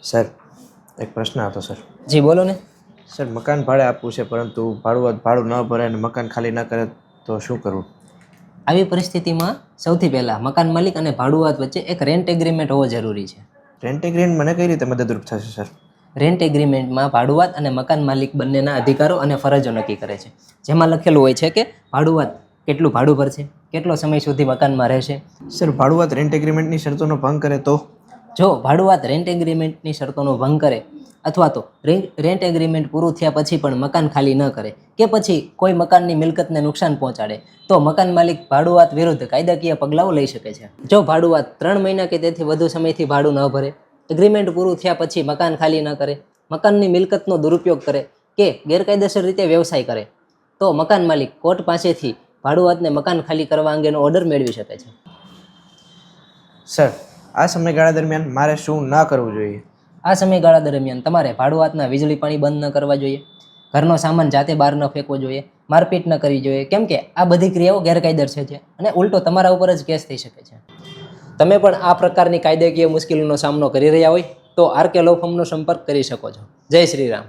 Sir, એક પ્રશ્ન હતો સર. જી બોલો ને. સર, મકાન ભાડે આપવું છે પરંતુ ભાડું ન ભરે અને મકાન ખાલી ન કરે તો શું કરવું? આવી પરિસ્થિતિમાં સૌથી પહેલાં મકાન માલિક અને ભાડુઆત વચ્ચે એક રેન્ટ એગ્રીમેન્ટ હોવો જરૂરી છે. રેન્ટ એગ્રીમેન્ટ મને કઈ રીતે મદદરૂપ થશે સર? રેન્ટ એગ્રીમેન્ટમાં ભાડુઆત અને મકાન માલિક બંનેના અધિકારો અને ફરજો નક્કી કરે છે. જેમાં લખેલું હોય છે કે ભાડુઆત કેટલું ભાડું ભરશે, કેટલો સમય સુધી મકાનમાં રહેશે. સર, ભાડુઆત રેન્ટ એગ્રીમેન્ટની શરતોનો ભંગ કરે તો? જો ભાડુઆત રેન્ટ એગ્રીમેન્ટની શરતોનો ભંગ કરે અથવા તો રેન્ટ એગ્રીમેન્ટ પૂરું થયા પછી પણ મકાન ખાલી ન કરે કે પછી કોઈ મકાનની મિલકતને નુકસાન પહોંચાડે તો મકાન માલિક ભાડુઆત વિરુદ્ધ કાયદાકીય પગલાઓ લઈ શકે છે. જો ભાડુઆત 3 મહિના કે તેથી વધુ સમયથી ભાડું ન ભરે, એગ્રીમેન્ટ પૂરું થયા પછી મકાન ખાલી ન કરે, મકાનની મિલકતનો દુરુપયોગ કરે કે ગેરકાયદેસર રીતે વ્યવસાય કરે તો મકાન માલિક કોર્ટ પાસેથી ભાડુઆતને મકાન ખાલી કરવા અંગેનો ઓર્ડર મેળવી શકે છે. સર, આ સમયગાળા દરમિયાન મારે શું ના કરવું જોઈએ? આ સમયગાળા દરમિયાન તમારે ભાડુઆતના વીજળી પાણી બંધ ન કરવા જોઈએ, ઘરનો સામાન જાતે બહાર ન ફેંકવો જોઈએ, મારપીટ ન કરવી જોઈએ, કેમ કે આ બધી ક્રિયાઓ ગેરકાયદેસર છે અને ઉલટો તમારા ઉપર જ કેસ થઈ શકે છે. તમે પણ આ પ્રકારની કાયદાકીય મુશ્કેલીનો સામનો કરી રહ્યા હોય તો આરકે લો ફર્મનો સંપર્ક કરી શકો છો. જય શ્રી રામ.